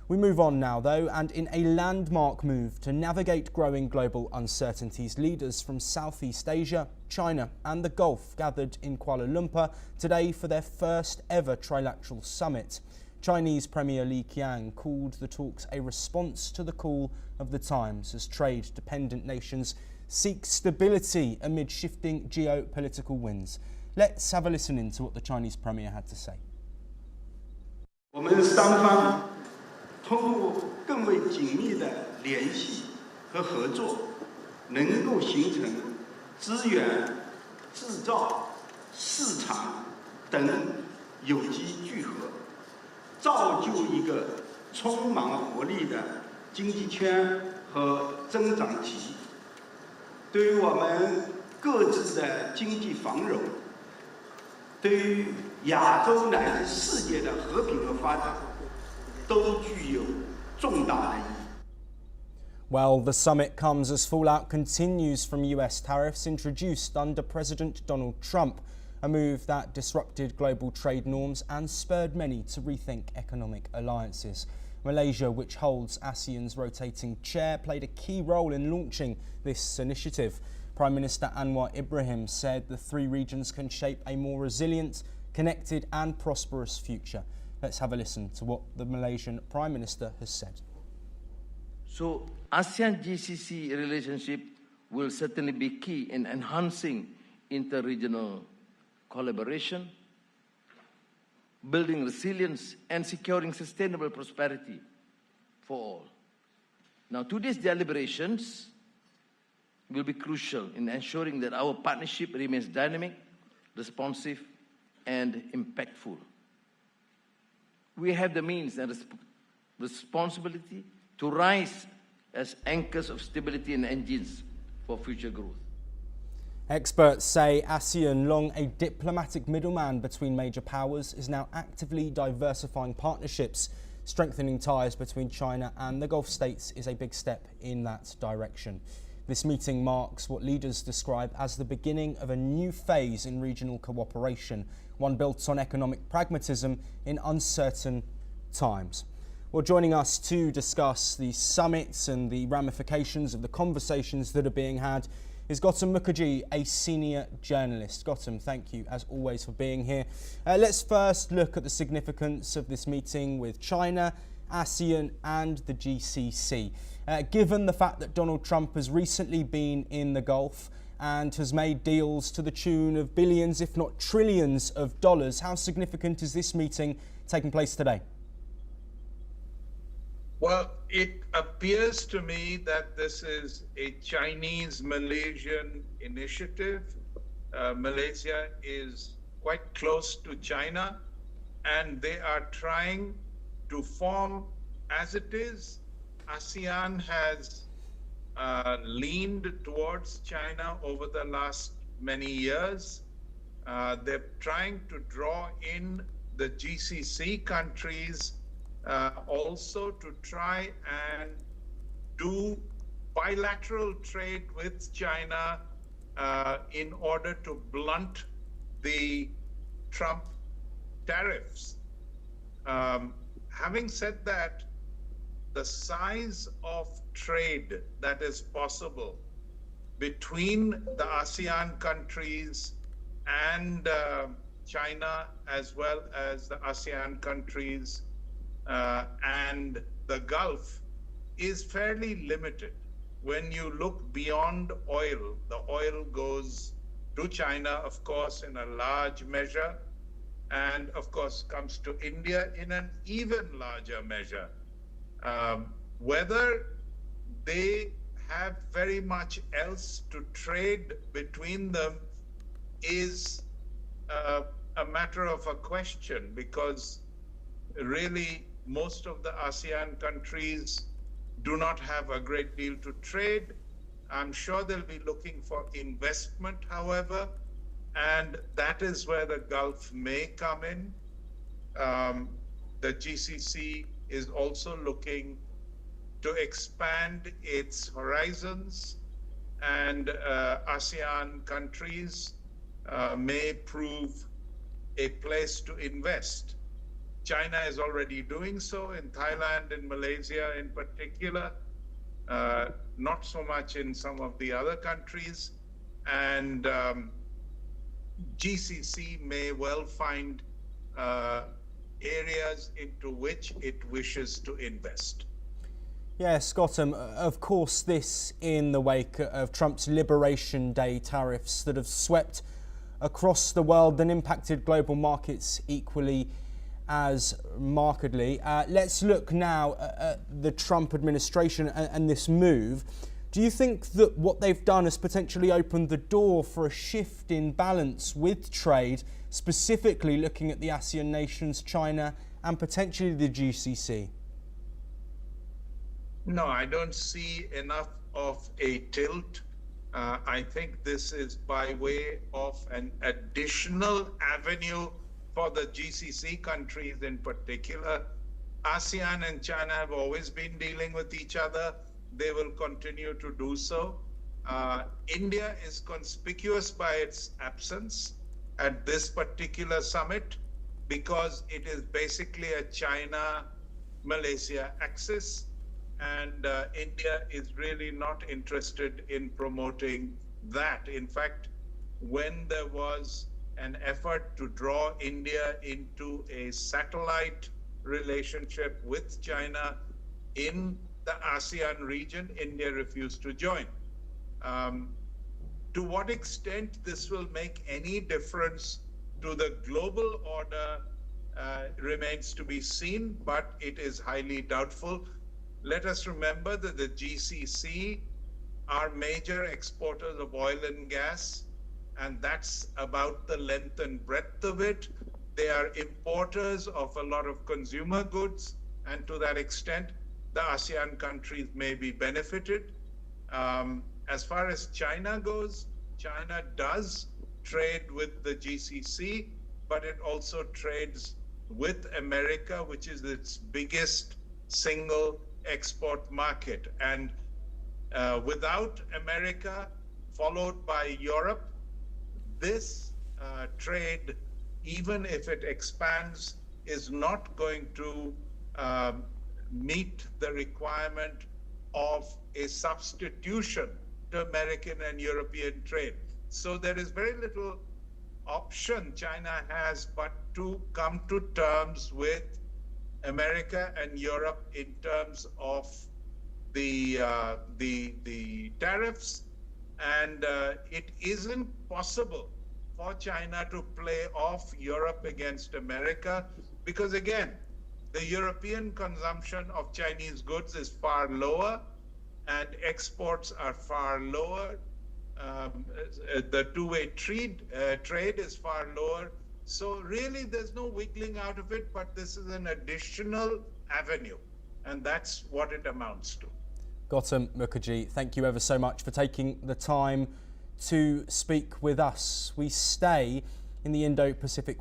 We move on now, though, and in a landmark move to navigate growing global uncertainties, leaders from Southeast Asia, China and the Gulf gathered in Kuala Lumpur today for their first ever trilateral summit. Chinese Premier Li Qiang called the talks a response to the call of the times as trade-dependent nations seek stability amid shifting geopolitical winds. Let's have a listen in to what the Chinese Premier had to say. 我们双方通过更为紧密的联系和合作，能够形成资源、制造、市场等有机聚合，造就一个充满活力的经济圈和增长体。对于我们各自的经济繁荣，对于亚洲乃至世界的和平和发展，都具有重大的意义。 Well, the summit comes as fallout continues from US tariffs introduced under President Donald Trump, a move that disrupted global trade norms and spurred many to rethink economic alliances. Malaysia, which holds ASEAN's rotating chair, played a key role in launching this initiative. Prime Minister Anwar Ibrahim said the three regions can shape a more resilient, connected and prosperous future. Let's have a listen to what the Malaysian Prime Minister has said. So, ASEAN-GCC relationship will certainly be key in enhancing inter-regional collaboration, building resilience and securing sustainable prosperity for all. Now, today's deliberations will be crucial in ensuring that our partnership remains dynamic, responsive and impactful. We have the means and responsibility to rise as anchors of stability and engines for future growth. Experts say ASEAN, long a diplomatic middleman between major powers, is now actively diversifying partnerships. Strengthening ties between China and the Gulf states is a big step in that direction. This meeting marks what leaders describe as the beginning of a new phase in regional cooperation, one built on economic pragmatism in uncertain times. Well, joining us to discuss the summits and the ramifications of the conversations that are being had is Gautam Mukherjee, a senior journalist. Gautam, thank you as always for being here. Let's first look at the significance of this meeting with China, ASEAN and the GCC. Given the fact that Donald Trump has recently been in the Gulf and has made deals to the tune of billions, if not trillions of dollars, how significant is this meeting taking place today? Well, it appears to me that this is a Chinese-Malaysian initiative. Malaysia is quite close to China, and they are trying to form, as it is, ASEAN has leaned towards China over the last many years. They're trying to draw in the GCC countries also to try and do bilateral trade with China in order to blunt the Trump tariffs. Having said that, the size of trade that is possible between the ASEAN countries and China, as well as the ASEAN countries and the Gulf, is fairly limited. When you look beyond oil, the oil goes to China, of course, in a large measure, and of course comes to India in an even larger measure. Whether they have very much else to trade between them is a matter of a question, because really most of the ASEAN countries do not have a great deal to trade. I'm sure they'll be looking for investment, however, and that is where the Gulf may come in. The GCC is also looking to expand its horizons, and ASEAN countries may prove a place to invest. China is already doing so in Thailand and Malaysia in particular, not so much in some of the other countries. And GCC may well find areas into which it wishes to invest. Yes, Gautam, of course this in the wake of Trump's Liberation Day tariffs that have swept across the world and impacted global markets equally as markedly. Let's look now at the Trump administration and this move. Do you think that what they've done has potentially opened the door for a shift in balance with trade, specifically looking at the ASEAN nations, China, and potentially the GCC? No, I don't see enough of a tilt. I think this is by way of an additional avenue for the GCC countries in particular. ASEAN and China have always been dealing with each other. They will continue to do so. India is conspicuous by its absence at this particular summit because it is basically a China-Malaysia axis. And India is really not interested in promoting that. In fact, when there was an effort to draw India into a satellite relationship with China in the ASEAN region, India refused to join. To what extent this will make any difference to the global order remains to be seen, but it is highly doubtful. Let us remember that the GCC are major exporters of oil and gas, and that's about the length and breadth of it. They are importers of a lot of consumer goods, and to that extent, the ASEAN countries may be benefited. As far as China goes, China does trade with the GCC, but it also trades with America, which is its biggest single export market. And without America, followed by Europe, this trade, even if it expands, is not going to meet the requirement of a substitution to American and European trade. So there is very little option China has but to come to terms with America and Europe in terms of the tariffs, and it isn't possible for China to play off Europe against America because, again, the European consumption of Chinese goods is far lower and exports are far lower. The two-way trade is far lower. So really, there's no wiggling out of it, but this is an additional avenue, and that's what it amounts to. Gautam Mukherjee, thank you ever so much for taking the time to speak with us. We stay in the Indo-Pacific